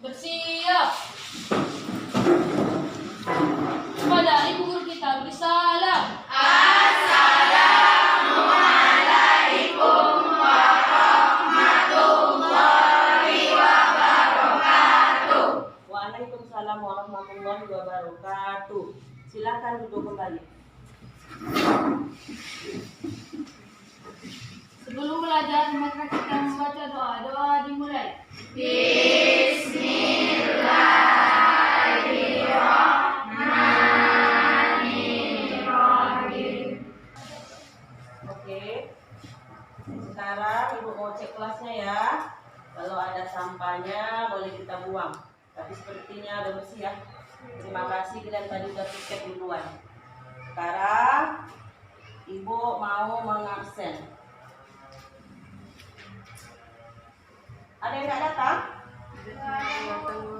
Bersiap. Kepada Ibu Guru kita beri salam. Assalamualaikum warahmatullahi wabarakatuh. Waalaikumsalam warahmatullahi wabarakatuh. Silakan duduk kembali. Sebelum belajar, maka kita membaca doa. Doa dimulai. Bismillahirrahmanirrahim. Oke. Sekarang Ibu mau cek kelasnya ya. Kalau ada sampahnya boleh kita buang. Tapi sepertinya udah bersih ya. Terima kasih kalian tadi udah tiket duluan. Sekarang Ibu mau mengabsen. Ada yang nggak datang?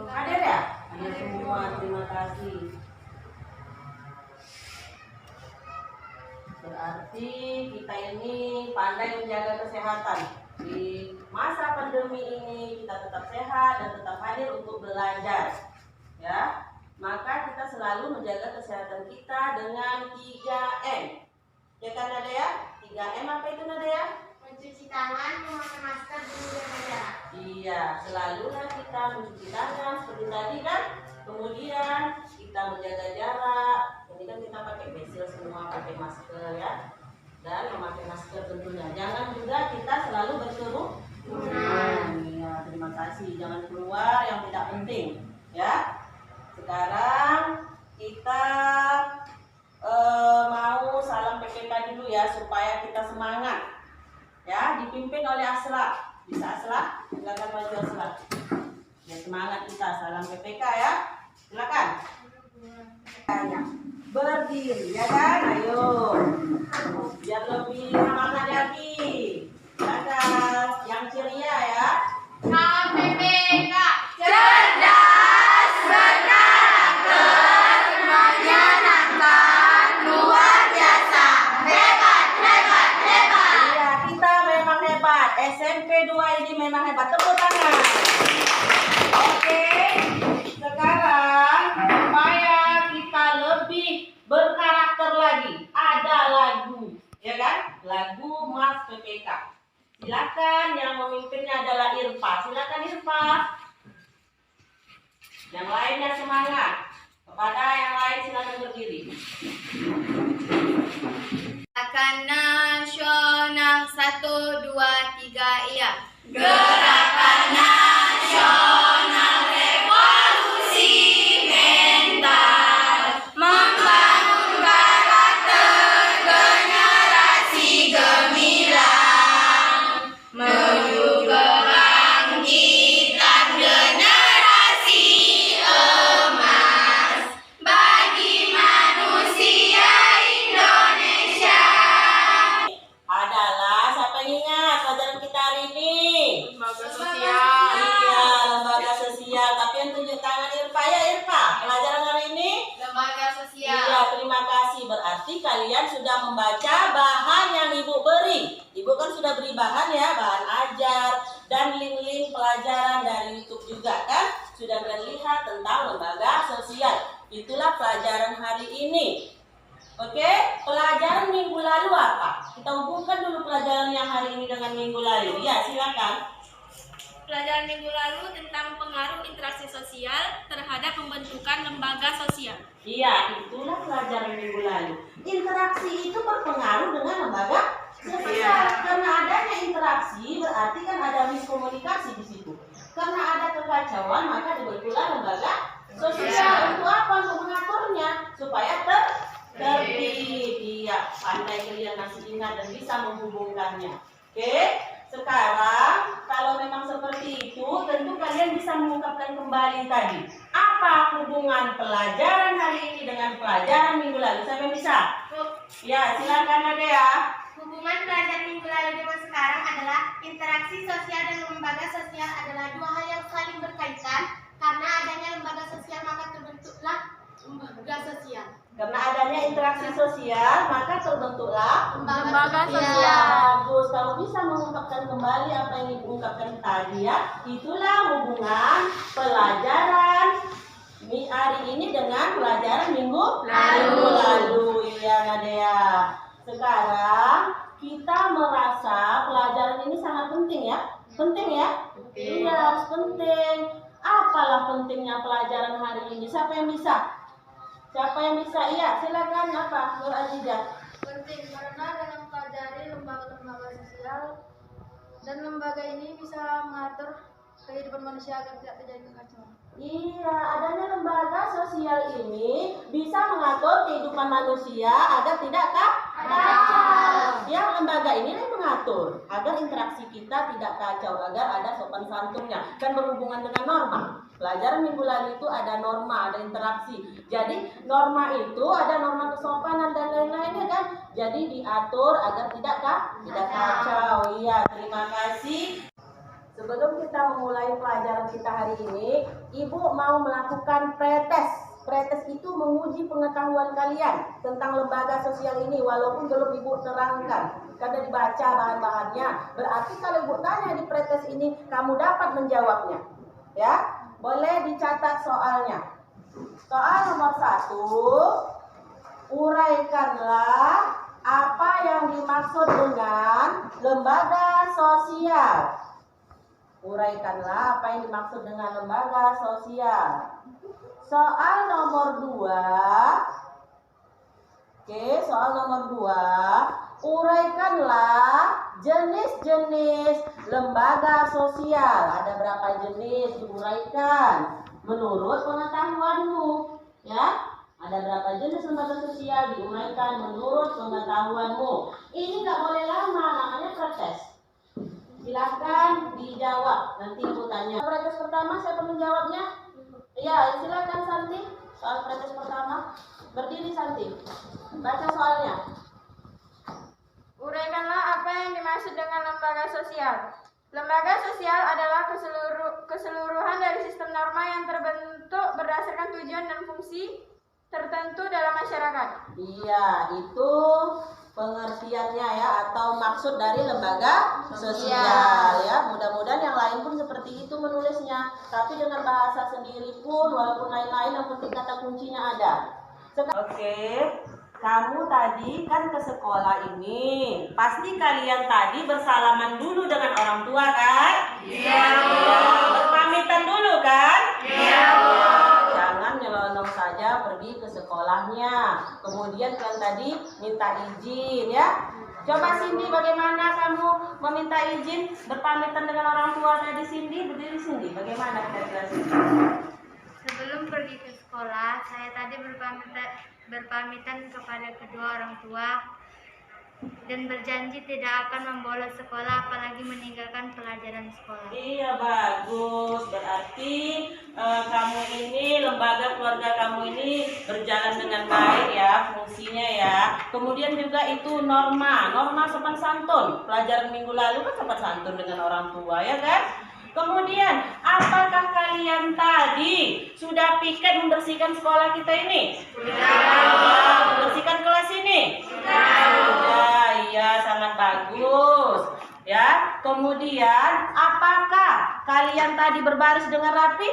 Ada ya? Ada semua, terima kasih. Berarti kita ini pandai menjaga kesehatan. Di masa pandemi ini kita tetap sehat dan tetap hadir untuk belajar. Ya, maka kita selalu menjaga kesehatan kita dengan 3M. Ya kan Nadia? 3M apa itu Nadia? Mencuci tangan, memakai masker, dan menjaga jarak. Iya, selalulah kita mencuci tangan seperti tadi kan. Kemudian kita menjaga jarak. Ini kan kita pakai facial semua, pakai masker ya. Dan memakai masker tentunya. Jangan juga kita selalu berkerumun. Iya, terima kasih. Jangan keluar yang tidak penting ya. Sekarang kita mau salam PPK dulu ya supaya kita semangat. Ya, dipimpin oleh Asla. Bisa Asla? Silakan maju Asla. Ya, semangat kita salam PPK ya. Silakan. Ya. Berdiri ya kan? Ayo. Biar lebih semangat lagi. Silakan. Yang ceria ya. KPPK cerdas, berkarakter, menyenangkan, luar biasa, hebat, hebat, hebat. Iya, kita memang hebat. SMP 2 ini memang hebat. Tepuk tangan. Oke. Sekarang supaya kita lebih berkarakter lagi, ada lagu, ya kan? Lagu Mas PPK. Silakan, yang memimpinnya adalah Irfa. Silakan Irfa. Yang lainnya semangat. Kepada yang lain silakan berdiri. Gerakan nasional 1, 2, 3 iya. Gerakan nasional revolusi mental, membangun karakter generasi gemilang, menuju kebangkitan generasi emas bagi manusia Indonesia. Adalah siapa yang ingat pelajaran kita hari ini? Lembaga sosial. Iya, lembaga sosial. Tapi yang tunjuk tangan Irfa ya Irfa. Pelajaran hari ini? Lembaga sosial. Iya, terima kasih. Berarti kalian sudah membaca bahan yang Ibu beri. Ibu kan sudah beri bahan ya, bahan ajar dan link-link pelajaran dari YouTube juga kan. Sudah melihat tentang lembaga sosial. Itulah pelajaran hari ini. Oke, pelajaran minggu lalu apa? Kita hubungkan dulu pelajaran yang hari ini dengan minggu lalu. Ya, silakan. Pelajaran minggu lalu tentang pengaruh interaksi sosial terhadap pembentukan lembaga sosial. Iya, itulah pelajaran minggu lalu. Interaksi itu berpengaruh dengan lembaga sosial. Karena adanya interaksi berarti kan ada miskomunikasi di situ. Karena ada kekacauan maka dibentuklah lembaga sosial. Untuk apa? Untuk mengaturnya supaya tertib. Iya, pandai kalian masih ingat dan bisa menghubungkannya. Oke, sekarang kalau memang seperti itu, tentu kalian bisa mengungkapkan kembali tadi. Apa hubungan pelajaran hari ini dengan pelajaran minggu lalu? Siapa yang bisa? Ya, silakan Nadia. Hubungan pelajaran minggu lalu dengan sekarang adalah interaksi sosial dan lembaga sosial adalah dua hal yang saling berkaitan. Karena adanya lembaga sosial maka terbentuklah lembaga sosial. Karena adanya interaksi interaksi sosial, maka terbentuklah Lembaga ya, sosial. bagus. Kalau bisa mengungkapkan kembali apa yang diungkapkan tadi ya, itulah hubungan pelajaran hari ini dengan pelajaran minggu lalu. Iya, Nadia. Sekarang kita merasa pelajaran ini sangat penting ya. Penting ya? Iya, harus penting. Apalah pentingnya pelajaran hari ini? Siapa yang bisa? Siapa yang bisa? Iya, silakan. Apa? Nur Azizah. Penting karena dengan mempelajari lembaga-lembaga sosial dan lembaga ini bisa mengatur kehidupan manusia agar tidak terjadi kekacauan. Iya, adanya lembaga sosial ini bisa mengatur kehidupan manusia agar tidak kacau. Yang lembaga ini mengatur agar interaksi kita tidak kacau, agar ada sopan santunnya. Kan berhubungan dengan norma. Pelajaran minggu lalu itu ada norma, ada interaksi. Jadi norma itu ada norma kesopanan dan lain-lainnya kan. Jadi diatur agar tidak kacau. Iya, terima kasih. Sebelum kita memulai pelajaran kita hari ini, Ibu mau melakukan pretest. Pretest itu menguji pengetahuan kalian tentang lembaga sosial ini, walaupun belum Ibu terangkan. Karena dibaca bahan-bahannya. Berarti kalau Ibu tanya di pretest ini, kamu dapat menjawabnya. Ya, boleh dicatat soalnya. Soal nomor 1, uraikanlah apa yang dimaksud dengan lembaga sosial. Uraikanlah apa yang dimaksud dengan lembaga sosial. Soal nomor 2. Oke, soal nomor 2. Uraikanlah jenis-jenis lembaga sosial. Ada berapa jenis? Diuraikan menurut pengetahuanmu. Ya, ada berapa jenis lembaga sosial? Diuraikan menurut pengetahuanmu. Ini nggak boleh lama, namanya pretest. Silakan dijawab. Nanti Ibu tanya. Pretest pertama siapa menjawabnya? Ya, silakan Santi. Soal pretest pertama. Berdiri Santi. Baca soalnya. Uraikanlah apa yang dimaksud dengan lembaga sosial. Lembaga sosial adalah keseluruhan dari sistem norma yang terbentuk berdasarkan tujuan dan fungsi tertentu dalam masyarakat. Iya, itu pengertiannya ya, atau maksud dari lembaga sosial ya. Mudah-mudahan yang lain pun seperti itu menulisnya, tapi dengan bahasa sendiri pun, walaupun lain-lain, yang penting kata kuncinya ada. Oke, kamu tadi kan ke sekolah ini, pasti kalian tadi bersalaman dulu dengan orang tua kan? Iya, Bu. Berpamitan dulu kan? Iya, Bu. Jangan nyelonong saja pergi ke sekolahnya. Kemudian kalian tadi minta izin ya. Coba Cindy, bagaimana kamu meminta izin berpamitan dengan orang tua tadi? Cindy, berdiri Cindy. Bagaimana kira-kira Cindy? Sebelum pergi ke sekolah, saya tadi berpamitan kepada kedua orang tua dan berjanji tidak akan membolos sekolah, apalagi meninggalkan pelajaran sekolah. Iya, bagus. Berarti kamu ini, lembaga keluarga kamu ini berjalan dengan baik ya, fungsinya ya. Kemudian juga itu norma sopan santun. Pelajaran minggu lalu kan sopan santun dengan orang tua ya kan? Kemudian, apakah kalian tadi sudah piket membersihkan sekolah kita ini? Sudah. Membersihkan kelas ini? Sudah. Iya, sangat bagus. Ya. Kemudian, apakah kalian tadi berbaris dengan rapi?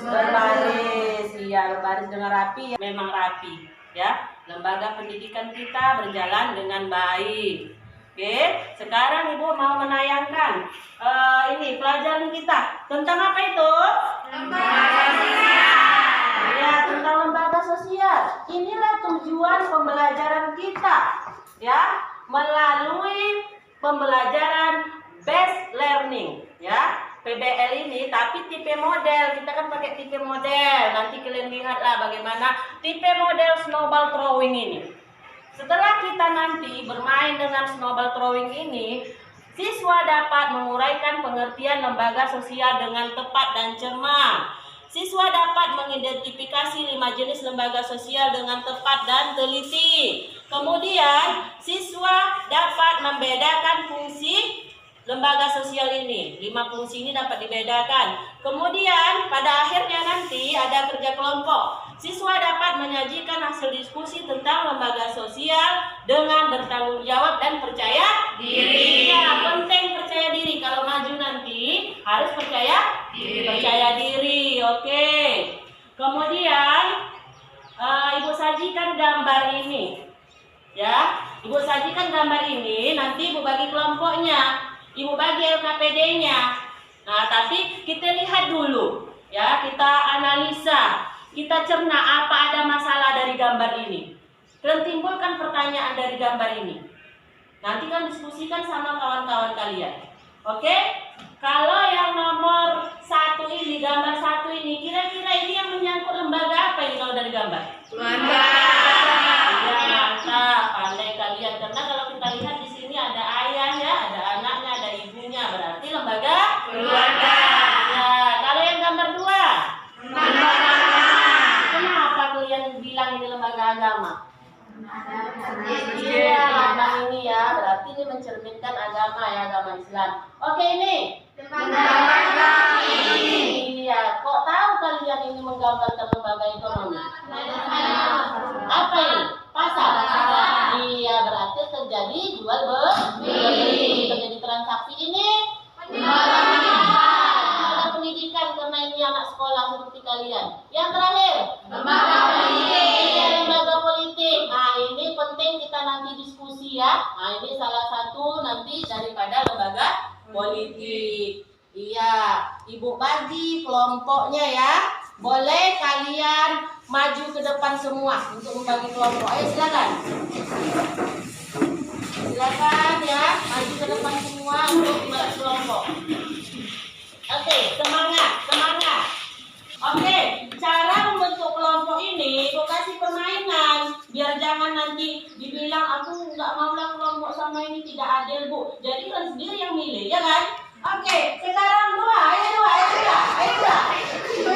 Berbaris. Iya, berbaris dengan rapi. Memang rapi. Ya. Lembaga pendidikan kita berjalan dengan baik. Oke, sekarang Ibu mau menayangkan ini pelajaran kita tentang apa itu? Lembaga sosial. Ya, tentang lembaga sosial. Inilah tujuan pembelajaran kita, ya, melalui pembelajaran based learning, ya. PBL ini, tapi tipe model. Kita kan pakai tipe model. Nanti kalian lihatlah bagaimana tipe model snowball throwing ini. Setelah kita nanti bermain dengan snowball throwing ini, siswa dapat menguraikan pengertian lembaga sosial dengan tepat dan cermat. Siswa dapat mengidentifikasi 5 jenis lembaga sosial dengan tepat dan teliti. Kemudian, siswa dapat membedakan fungsi lembaga sosial ini. 5 fungsi ini dapat dibedakan. Kemudian, pada akhirnya nanti ada kerja kelompok. Siswa dapat menyajikan hasil diskusi tentang lembaga sosial dengan bertanggung jawab dan percaya diri. Ya, penting percaya diri. Kalau maju nanti harus percaya diri. Percaya diri, oke. Kemudian Ibu sajikan gambar ini. Ya, Ibu sajikan gambar ini, nanti Ibu bagi kelompoknya. Ibu bagi LKPD-nya. Nah, tapi kita lihat dulu, ya, kita analisa, kita cerna apa ada masalah dari gambar ini. Dan timbulkan pertanyaan dari gambar ini. Nanti kan diskusikan sama kawan-kawan kalian. Oke? Kalau yang nomor 1 ini, gambar 1 ini, kira-kira ini yang menyangkut lembaga apa ini kalau dari gambar? Ya, mantap, pandai kalian. Karena kalau kita lihat di sini ada ayah ya, ada anaknya, ada ibunya, berarti lembaga keluarga. Ya, kalau yang gambar 2, kenapa kalian bilang ini lembaga agama? Iya, lambang ini ya, berarti ini mencerminkan agama ya, agama Islam. Oke, ini. Iya, kok tahu kalian ini menggambarkan lembaga ekonomi? Apa ini? Pasar. Iya, berarti terjadi jual beli, terjadi transaksi ini. Ada pendidikan karena ini anak sekolah seperti kalian. Yang terakhir, lembaga politik. Iya, lembaga politik. Nah, ini penting kita nanti diskusi ya. Nah, ini salah satu nanti daripada lembaga politik. Iya, Ibu bagi kelompoknya ya. Boleh kalian maju ke depan semua untuk membagi kelompok. Ayo silakan. Silakan ya, maju ke depan semua untuk membagi kelompok. Oke, semangat, semangat. Oke, cara membentuk kelompok ini, Ibu kasih permainan. Biar jangan nanti dibilang aku nggak maulah kelompok sama ini tidak adil, Bu. Jadi kan sendiri yang milih, ya kan? Oke, sekarang 2, ayo 2, ayo 2, ayo 2. 2.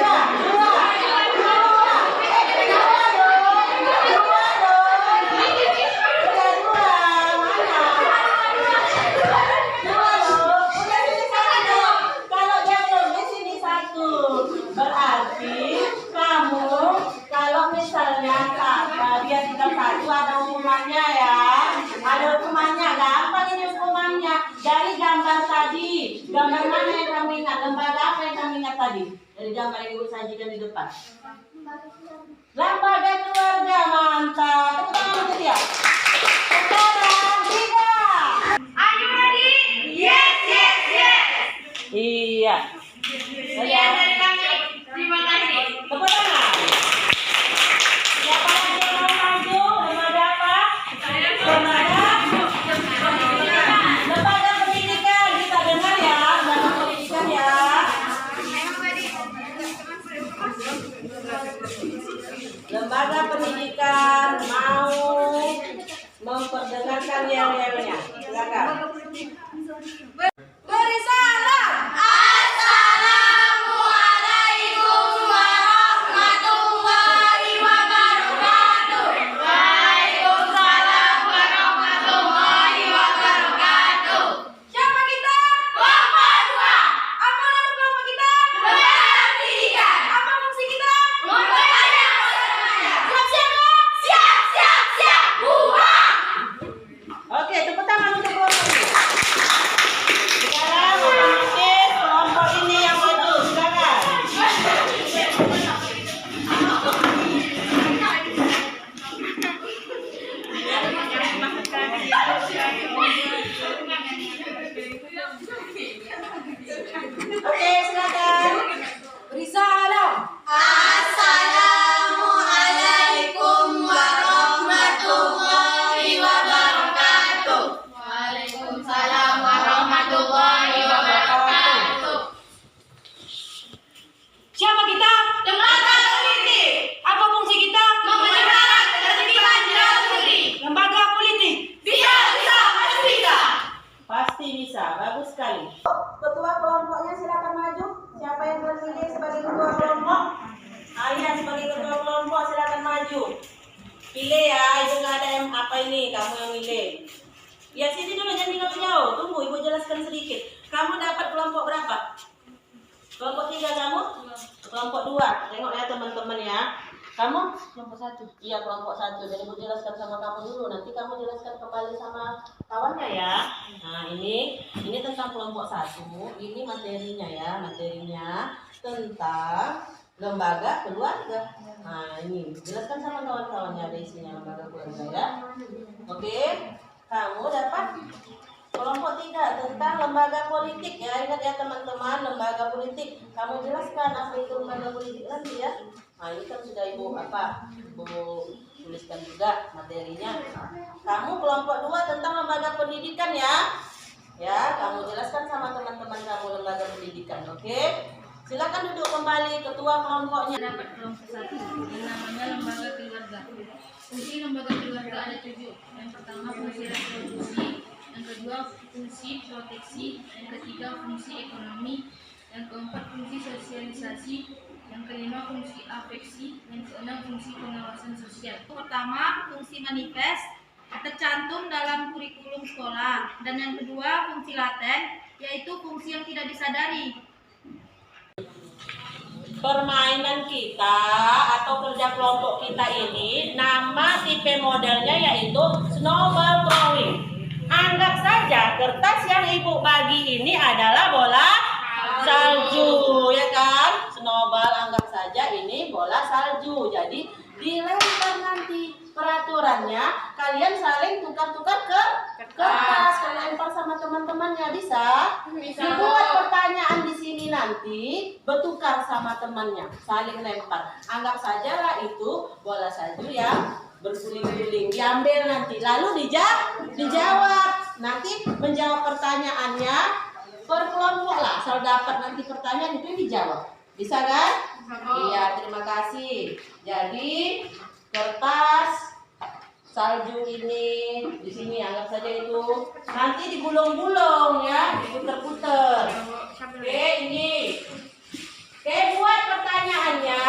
Ada hukumannya ya, ada hukumannya, gampang ini hukumannya. Dari gambar tadi, gambar mana yang kamu ingat? Lembaga apa yang kamu ingat tadi? Dari gambar yang Ibu sajikan di depan. Lembaga keluarga, mantap. Tepuk tangan untuk dia. Sekarang 3. Are you ready? Yes, yes, yes. Iya. Sekian dari kami. Terima kasih. Tepuk tangan. Siapa lagi yang mau maju? Lembaga apa? Lembaga pendidikan. Kita dengar ya, lembaga pendidikan ya. Lembaga pendidikan mau memperdengarkan yel-yelnya. Silakan. Beri salam. Assalamualaikum warahmatullahi wabarakatuh. Waalaikumsalam warahmatullahi wabarakatuh. Siapa kita? Kelompok 2. Apa nama kelompok kita? Lembaga pendidikan. Apa fungsi kita? Memperbanyak keselamatan. Siap, siap, siap. Buang. Oke, tepuk tangan untuk kelompok ini. Sekarang otomatis kelompok ini yang maju. Silakan. Oke, silakan. Beri salam. Assalamualaikum warahmatullahi wabarakatuh. Waalaikumsalam warahmatullahi wabarakatuh. Siapa kita? Lembaga politik. Apa fungsi kita? Memelihara ketertiban di dalam negeri. Lembaga politik. Bisa, pasti bisa. Pasti bisa, bagus sekali. Ketua kelompoknya silakan maju. Siapa yang terpilih sebagai ketua kelompok? Ayah sebagai ketua kelompok silakan maju. Pilih ya, Ibu nggak ada yang apa ini, kamu yang milih. Ya sini dulu, jangan tinggal jauh. Tunggu, Ibu jelaskan sedikit. Kamu dapat kelompok berapa? Kelompok 3 kamu? Kelompok 2. Tengok ya teman. 1. Iya, kelompok 1. Jadi Bu jelaskan sama kamu dulu. Nanti kamu jelaskan kembali sama kawannya ya. Nah, ini tentang kelompok 1. Ini materinya ya. Materinya tentang lembaga keluarga. Nah, ini jelaskan sama kawan-kawannya, ada isinya lembaga keluarga ya. Oke. Kamu dapat kelompok 3 tentang lembaga politik ya. Ingat ya teman-teman, lembaga politik. Kamu jelaskan apa itu lembaga politik nanti ya. Nah, ini kan sudah Ibu tuliskan juga materinya. Kamu kelompok 2 tentang lembaga pendidikan ya. Ya, kamu jelaskan sama teman-teman kamu lembaga pendidikan. Oke. Silakan duduk kembali ketua kelompoknya. Dapat kelompok 1 yang namanya lembaga keluarga. Fungsi lembaga keluarga ada 7. Yang pertama fungsi reproduksi, yang kedua fungsi proteksi, yang ketiga fungsi ekonomi, yang keempat fungsi sosialisasi, yang kelima fungsi afeksi, yang keenam fungsi pengawasan sosial. Pertama, fungsi manifest tercantum dalam kurikulum sekolah, dan yang kedua fungsi laten, yaitu fungsi yang tidak disadari. Permainan kita atau kerja kelompok kita ini, nama tipe modelnya yaitu snowball throwing. Anggap saja kertas yang Ibu bagi ini adalah bola salju, ya kan? Snowball, anggap saja ini bola salju. Jadi dilempar nanti. Peraturannya kalian saling tukar-tukar ke kertas, lempar sama teman-temannya, bisa? Dibuat pertanyaan di sini nanti, bertukar sama temannya, saling lempar. Anggap saja lah itu bola salju yang berguling-guling, diambil nanti, lalu dijawab. Nanti menjawab pertanyaannya per kelompok lah, asal dapat nanti pertanyaan itu dijawab. Bisa kan? Iya, terima kasih. Jadi kertas salju ini di sini anggap saja itu nanti digulung-gulung ya, diputer-puter. Oke, ini. Oke, buat pertanyaannya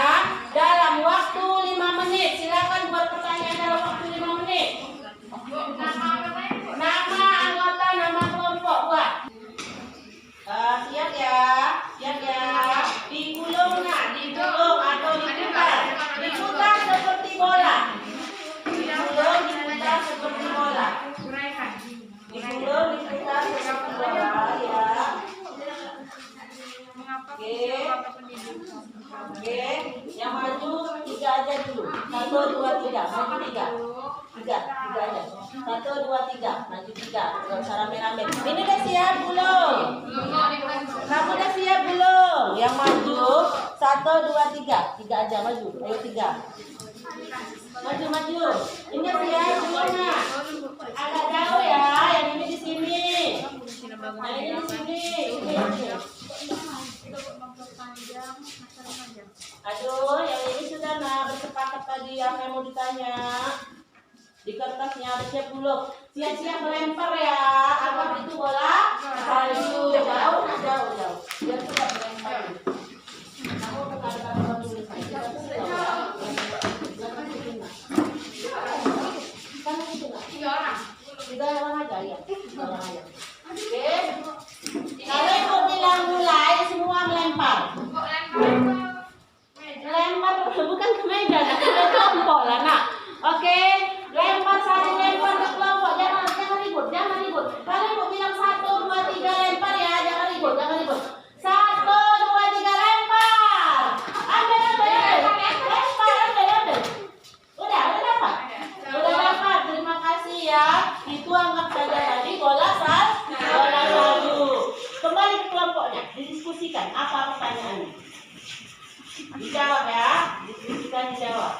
dalam waktu 5 menit. Silakan buat pertanyaan dalam waktu 5 menit. Nama anggota, nama kelompok buat. Siap ya, siap ya. Digulung nah, digulung atau diputar. Diputar seperti bola. Digulung, diputar seperti bola. Digulung, diputar seperti bola ya. Oke, yang maju 3 aja dulu. 1, 2, 3, maju 3. 3 aja. 1, 2, 3, maju 3. Gak usah rame-rame. Ini udah siap belum? Kamu udah siap belum? Yang maju 1, 2, 3. 3 aja maju. Ayo 3. Maju. Ini siap belum? Agak jauh ya. Yang ini di sini. Yang ini di sini. Aduh, yang ini sudah bersepakat tadi apa yang mau ditanya. Di kertasnya siap dulu. Siap-siap melempar ya. Anggap itu bola salju. Jauh. Biar cepat melempar. Kamu kata-kata dulu saja. Tiga orang aja ya. Oke. Kalau Ibu bilang mulai, semua melempar. Lempar bukan ke meja, ke kelompok lah nak. Oke, lempar saling lempar ke kelompok. Jangan ribut. Kalau Ibu bilang 1, 2, 3 lempar ya, jangan ribut. 1, 2, 3 lempar. Ambil. Udah dapat. Terima kasih ya. Itu anggap saja tadi bola salju. Kembali ke kelompoknya, didiskusikan apa pertanyaannya. Dijawab ya, diskusikan dijawab.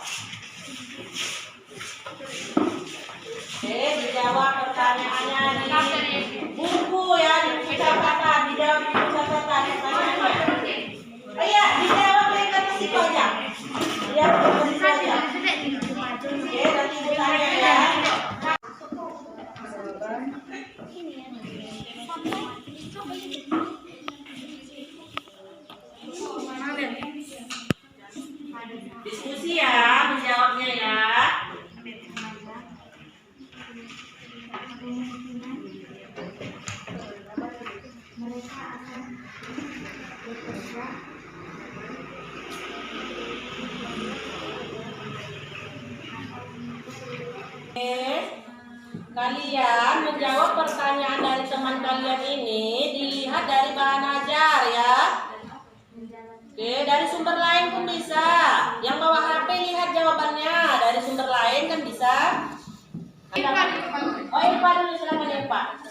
Oke, dijawab pertanyaannya di buku ya, di buku catatan, dijawab di buku catatan pertanyaannya. Oh iya, dijawab dari kata situ aja. Ya, dari situ aja. Oke, nanti ibu tanya ya. Diskusi ya, menjawabnya ya. Mereka akan kalian menjawab pertanyaan dari teman kalian ini dilihat dari bahan ajar ya. Oke, dari sumber lain pun bisa. Yang bawa HP lihat jawabannya dari sumber lain kan bisa. Oh, Irfa dulu, silakan Irfa.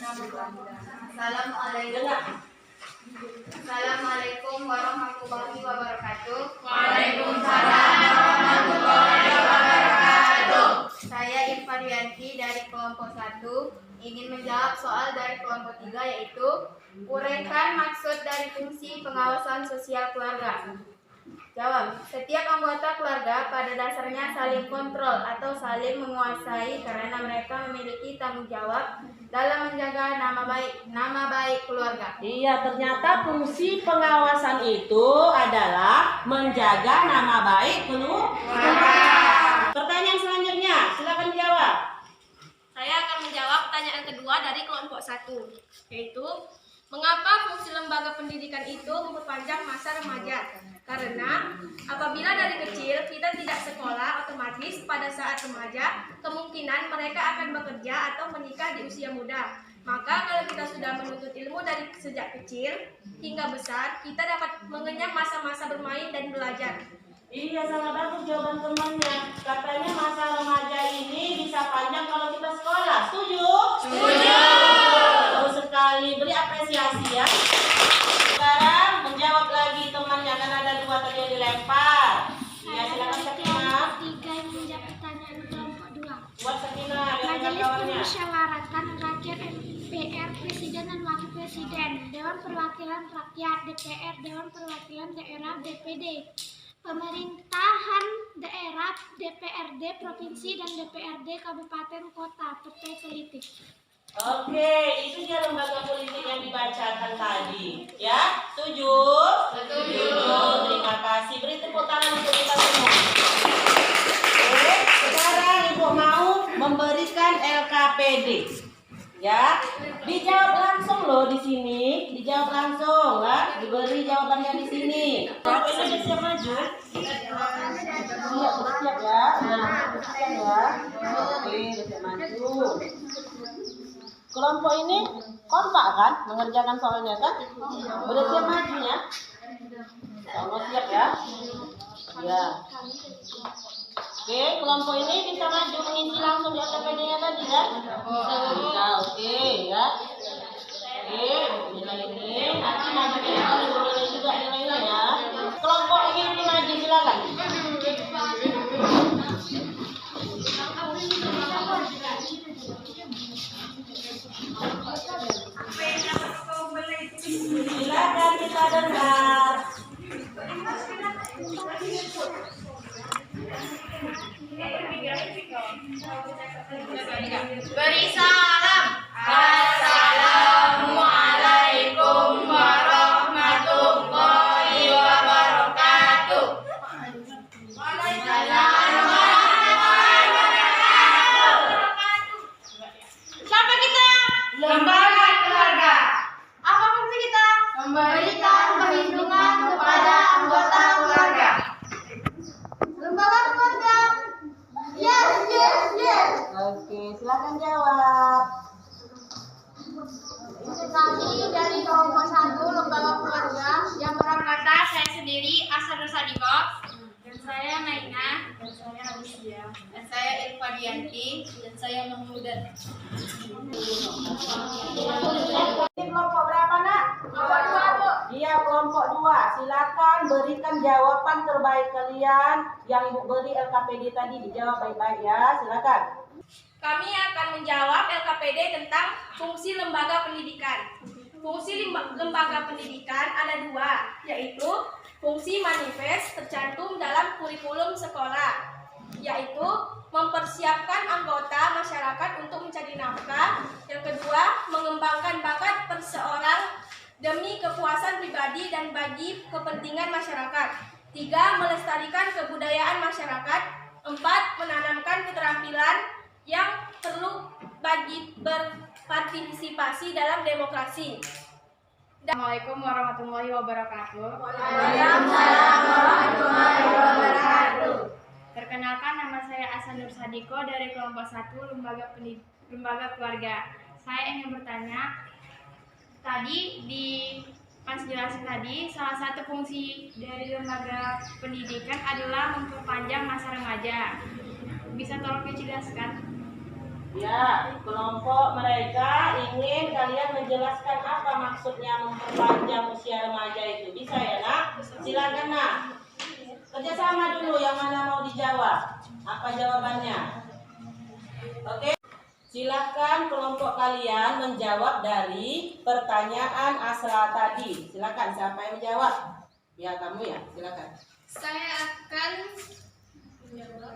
Assalamualaikum warahmatullahi wabarakatuh. Waalaikumsalam warahmatullahi wabarakatuh. Saya Irfarianti dari kelompok 1 ingin menjawab soal dari kelompok 3 yaitu uraikan maksud dari fungsi pengawasan sosial keluarga. Jawab, setiap anggota keluarga pada dasarnya saling kontrol atau saling menguasai karena mereka memiliki tanggung jawab dalam menjaga nama baik keluarga. Iya, ternyata fungsi pengawasan itu adalah menjaga nama baik keluarga. Pertanyaan selanjutnya, silakan jawab. Saya akan menjawab pertanyaan kedua dari kelompok 1, yaitu mengapa fungsi lembaga pendidikan itu memperpanjang masa remaja? Karena apabila dari kecil kita tidak sekolah, otomatis pada saat remaja kemungkinan mereka akan bekerja atau menikah di usia muda. Maka kalau kita sudah menuntut ilmu dari sejak kecil hingga besar, kita dapat mengenyam masa-masa bermain dan belajar. Iya, sangat bagus jawaban temannya. Katanya masa remaja ini bisa panjang kalau kita sekolah. Setuju? Setuju. Bagus sekali. Beri apresiasi ya. Sekarang menjawab lagi temannya, kan ada 2 tadi yang dilempar. Ya, silakan Sakinah. 3 yang menjawab pertanyaan kelompok 2. Buat Sakinah, biar Majelis kawannya. Permusyawaratan Rakyat MPR Presiden dan Wakil Presiden, Dewan Perwakilan Rakyat DPR, Dewan Perwakilan Daerah DPD, Pemerintahan Daerah DPRD Provinsi dan DPRD Kabupaten Kota, Partai Politik. Oke, itu dia lembaga politik yang dibacakan tadi. Ya, setuju? Setuju. Terima kasih. Beri tepuk tangan untuk kita semua. Oke, sekarang Ibu mau memberikan LKPD. Ya, dijawab langsung loh di sini. Dijawab langsung, ya. Diberi jawabannya di sini. Siapa yang sudah siap maju? Siap ya. Siap ya. Oke, siap maju. Kelompok ini kompak kan mengerjakan soalnya kan? Udah siap maju ya? Kalau siap ya? Ya. Oke, kelompok ini bisa maju mengisi langsung di LKPD-nya tadi ya? Bisa, oke ya. Oke, nilai ini nanti maju ke depan ibu nilai juga nilainya ya. Kelompok ini maju silakan. Silakan kita dengar. Beri salam. Assalamualaikum warahmatullahi wabarakatuh. Siapa kita? Lembaga keluarga. Apa fungsi kita? Memberikan perlindungan kepada anggota keluarga. Lembaga keluarga. Yes, yes, yes. Oke, silakan jawab. Kami dari kelompok 1 lembaga keluarga yang berangkata saya sendiri Asanur Sadiko, dan saya Naina, dan saya Alicia, dan saya Irfadianti, dan saya Mahmudan. Ini kelompok berapa nak? Kelompok 2, Bu. Iya, kelompok 2. Silakan berikan jawaban terbaik kalian yang Ibu beri LKPD tadi, dijawab baik-baik ya. Silakan. Kami akan menjawab LKPD tentang fungsi lembaga pendidikan. Fungsi lembaga pendidikan ada 2, yaitu fungsi manifest tercantum dalam kurikulum sekolah, yaitu mempersiapkan anggota masyarakat untuk mencari nafkah. Yang kedua, mengembangkan bakat perseorang demi kepuasan pribadi dan bagi kepentingan masyarakat. 3, melestarikan kebudayaan masyarakat. 4, menanamkan keterampilan yang perlu bagi berpartisipasi dalam demokrasi. Assalamualaikum warahmatullahi wabarakatuh. Waalaikumsalam warahmatullahi wabarakatuh. Perkenalkan, nama saya Asanur Sadiko. Eko dari kelompok 1 lembaga keluarga. Saya ingin bertanya, tadi di penjelasan tadi salah satu fungsi dari lembaga pendidikan adalah memperpanjang masa remaja. Bisa tolong dijelaskan? Ya, kelompok mereka ingin kalian menjelaskan apa maksudnya memperpanjang usia remaja itu. Bisa ya, Nak? Silakan, Nak. Kerjasama dulu, yang mana mau dijawab. Apa jawabannya? Oke. Silakan kelompok kalian menjawab dari pertanyaan Asra tadi. Silakan, siapa yang menjawab? Ya, kamu ya, silakan. Saya akan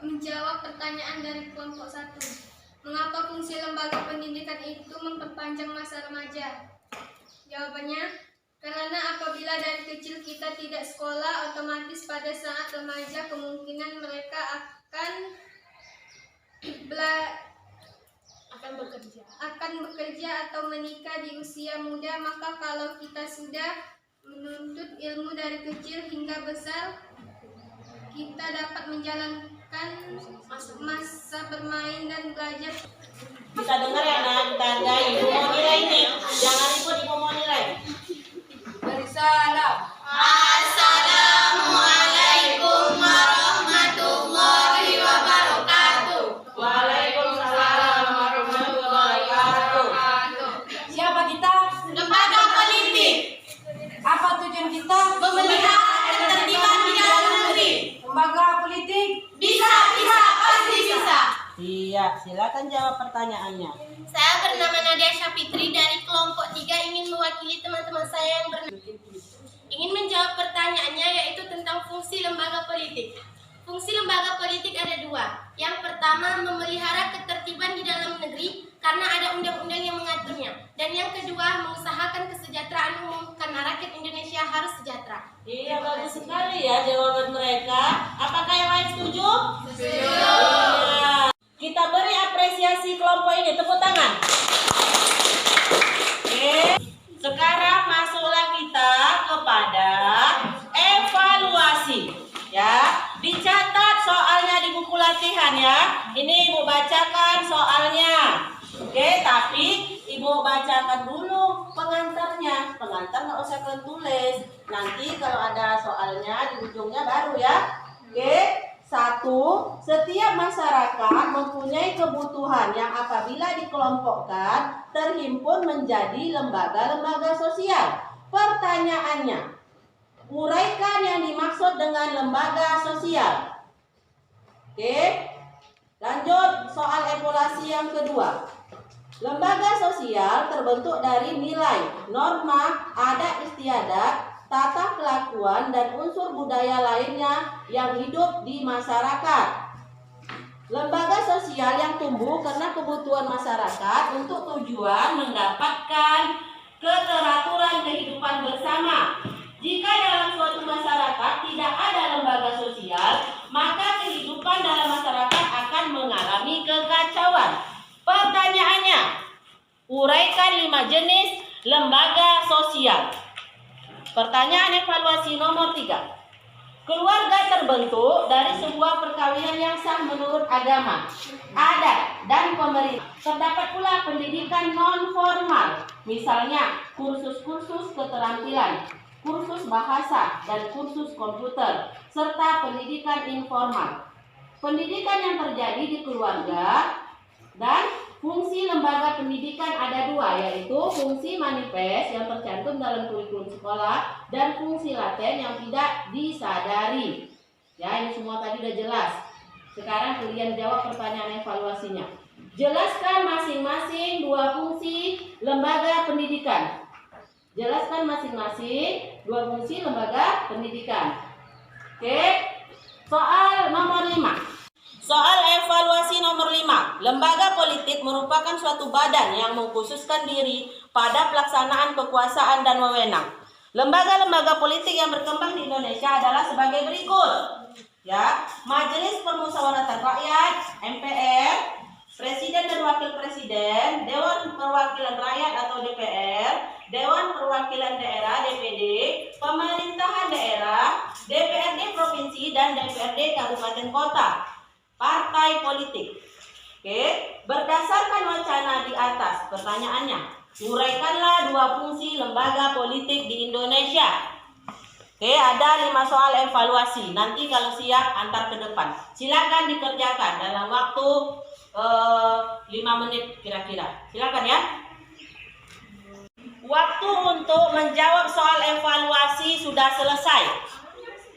menjawab pertanyaan dari kelompok 1. Mengapa fungsi lembaga pendidikan itu memperpanjang masa remaja? Jawabannya, karena apabila dari kecil kita tidak sekolah, otomatis pada saat remaja kemungkinan mereka akan bekerja atau menikah di usia muda. Maka kalau kita sudah menuntut ilmu dari kecil hingga besar, kita dapat menjalankan masa bermain dan belajar. Kita dengar ya, Nak, kita hargai. Ibu mau nilai nih, jangan ikut ibu mau nilai. Beri salam. Assalamualaikum warahmatullahi wabarakatuh. Waalaikumsalam warahmatullahi wabarakatuh. Siapa kita? Lembaga politik. Apa tujuan kita? Memelihara ketertiban di dalam negeri. Lembaga politik Bisa, pasti bisa. Iya, silakan jawab pertanyaannya. Saya bernama Nadia Syafitri dari kelompok 3 ingin mewakili teman-teman saya yang ingin menjawab pertanyaannya, yaitu tentang fungsi lembaga politik. Fungsi lembaga politik ada 2. Yang pertama, memelihara ketertiban di dalam negeri karena ada undang-undang yang mengaturnya. Dan yang kedua, mengusahakan kesejahteraan umum karena rakyat Indonesia harus sejahtera. Iya, bagus sekali ya jawaban mereka. Apakah yang lain setuju? Setuju. Iya. Kita beri apresiasi kelompok ini, tepuk tangan. Oke, sekarang masuklah kita kepada evaluasi. Ya, dicatat soalnya di buku latihan ya. Ini Ibu bacakan soalnya. Oke, tapi Ibu bacakan dulu pengantarnya. Pengantar nggak usah kalian tulis. Nanti kalau ada soalnya di ujungnya baru ya. Oke. 1. Setiap masyarakat mempunyai kebutuhan yang apabila dikelompokkan terhimpun menjadi lembaga-lembaga sosial. Pertanyaannya, uraikan yang dimaksud dengan lembaga sosial. Oke, lanjut soal evaluasi yang kedua. Lembaga sosial terbentuk dari nilai, norma, adat istiadat, tata kelakuan dan unsur budaya lainnya yang hidup di masyarakat. Lembaga sosial yang tumbuh karena kebutuhan masyarakat untuk tujuan mendapatkan keteraturan kehidupan bersama. Jika dalam suatu masyarakat tidak ada lembaga sosial, maka kehidupan dalam masyarakat akan mengalami kekacauan. Pertanyaannya, uraikan 5 jenis lembaga sosial. Pertanyaan evaluasi nomor 3. Keluarga terbentuk dari sebuah perkawinan yang sah menurut agama, adat, dan pemerintah. Terdapat pula pendidikan non-formal, misalnya kursus-kursus keterampilan, kursus bahasa, dan kursus komputer, serta pendidikan informal. Pendidikan yang terjadi di keluarga dan fungsi lembaga pendidikan ada 2, yaitu fungsi manifest yang tercantum dalam kurikulum sekolah dan fungsi laten yang tidak disadari. Ya, ini semua tadi udah jelas. Sekarang kalian jawab pertanyaan evaluasinya. Jelaskan masing-masing 2 fungsi lembaga pendidikan. Jelaskan masing-masing 2 fungsi lembaga pendidikan. Oke, soal nomor 5. Soal evaluasi nomor 5. Lembaga politik merupakan suatu badan yang mengkhususkan diri pada pelaksanaan kekuasaan dan wewenang. Lembaga-lembaga politik yang berkembang di Indonesia adalah sebagai berikut. Ya, Majelis Permusyawaratan Rakyat (MPR), Presiden dan Wakil Presiden, Dewan Perwakilan Rakyat atau DPR, Dewan Perwakilan Daerah (DPD), Pemerintahan Daerah, DPRD Provinsi dan DPRD Kabupaten Kota. Partai politik. Oke, berdasarkan wacana di atas, pertanyaannya, uraikanlah 2 fungsi lembaga politik di Indonesia. Oke, ada 5 soal evaluasi. Nanti kalau siap antar ke depan. Silakan dikerjakan dalam waktu 5 menit kira-kira. Silakan ya. Waktu untuk menjawab soal evaluasi sudah selesai.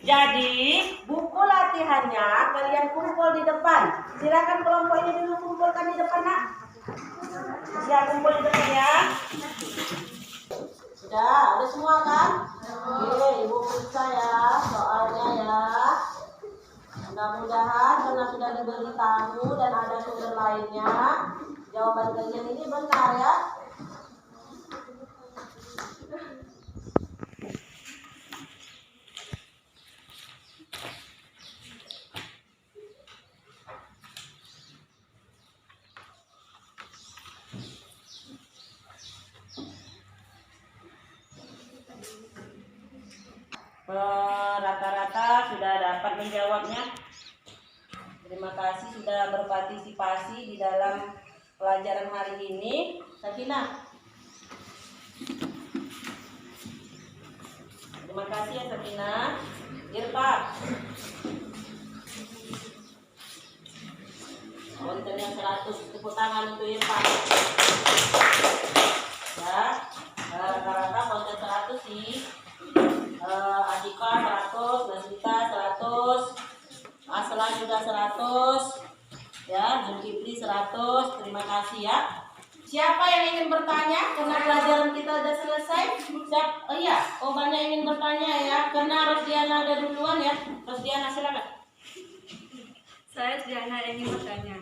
Jadi, buku latihannya kalian kumpul di depan. Silakan kelompok ini dulu kumpulkan di depan, Nak. Ya, kumpul di depan ya. Sudah, ada semua kan? Oke, Ibu periksa ya soalnya ya. Mudah-mudahan karena sudah diberitahu dan ada sumber lainnya, jawaban kalian ini benar ya. Rata-rata sudah dapat menjawabnya. Terima kasih sudah berpartisipasi di dalam pelajaran hari ini. Sakinah. Terima kasih ya Sakinah. Irfan. Konten yang 100, tepuk tangan untuk Irfan. Ya, rata-rata konten 100 sih. Adika 100, Nasita 100, Aslan juga 100, ya, Zulkifli 100. Terima kasih ya. Siapa yang ingin bertanya? Karena pelajaran kita sudah selesai. Banyak ingin bertanya ya. Karena Rosdiana ada duluan ya. Rosdiana silakan. Saya Diana ingin bertanya.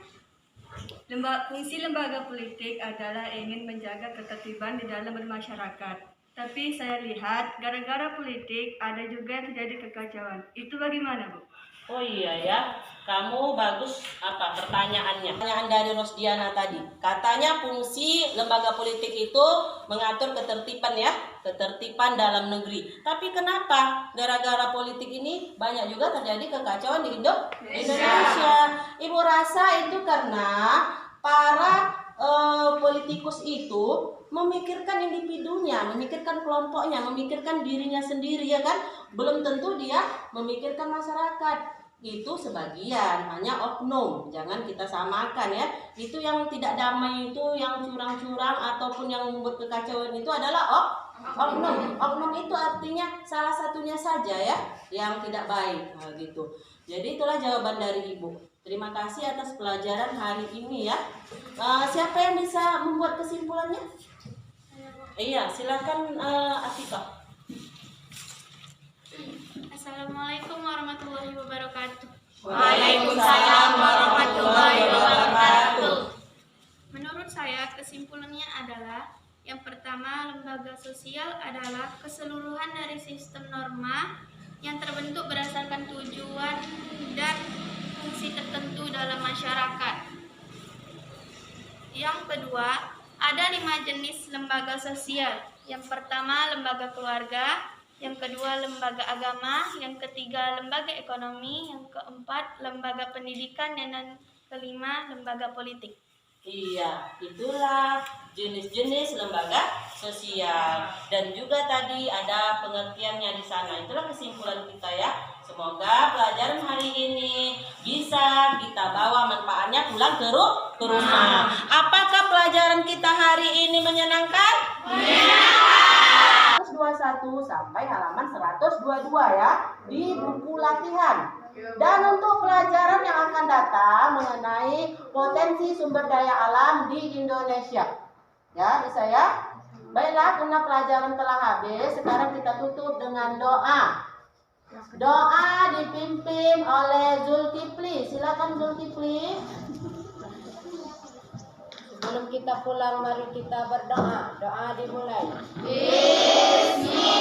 Fungsi lembaga politik adalah ingin menjaga ketertiban di dalam bermasyarakat. Tapi saya lihat gara-gara politik ada juga yang terjadi kekacauan. Itu bagaimana, Bu? Oh iya ya, kamu bagus pertanyaannya. Pertanyaan dari Rosdiana tadi. Katanya fungsi lembaga politik itu mengatur ketertiban ya, ketertiban dalam negeri. Tapi kenapa gara-gara politik ini banyak juga terjadi kekacauan di Indonesia? Ibu rasa itu karena para politikus itu memikirkan individunya, memikirkan kelompoknya, memikirkan dirinya sendiri ya kan? Belum tentu dia memikirkan masyarakat. Itu sebagian, hanya oknum. Jangan kita samakan ya. Itu yang tidak damai itu, yang curang-curang ataupun yang membuat kekacauan itu adalah oknum. Oknum itu artinya salah satunya saja ya yang tidak baik. Nah, gitu. Jadi itulah jawaban dari Ibu. Terima kasih atas pelajaran hari ini ya. Siapa yang bisa membuat kesimpulannya? Iya, silakan Atika. Assalamualaikum warahmatullahi wabarakatuh. Waalaikumsalam warahmatullahi wabarakatuh. Menurut saya kesimpulannya adalah yang pertama, lembaga sosial adalah keseluruhan dari sistem norma yang terbentuk berdasarkan tujuan dan fungsi tertentu dalam masyarakat. Yang kedua, ada 5 jenis lembaga sosial. Yang pertama, lembaga keluarga. Yang kedua, lembaga agama. Yang ketiga, lembaga ekonomi. Yang keempat, lembaga pendidikan. Dan yang kelima, lembaga politik. Iya, itulah jenis-jenis lembaga sosial. Dan juga tadi ada pengertiannya di sana. Itulah kesimpulan kita ya. Semoga pelajaran hari ini bisa kita bawa manfaatnya pulang ke rumah. Apakah pelajaran kita hari ini menyenangkan? Menyenangkan. 121 sampai halaman 122 ya di buku latihan. Dan untuk pelajaran yang akan datang mengenai potensi sumber daya alam di Indonesia. Ya, bisa ya? Baiklah, karena pelajaran telah habis, sekarang kita tutup dengan doa. Doa dipimpin oleh Zulkifli. Silakan Zulkifli. Sebelum kita pulang, mari kita berdoa. Doa dimulai. Bismillah.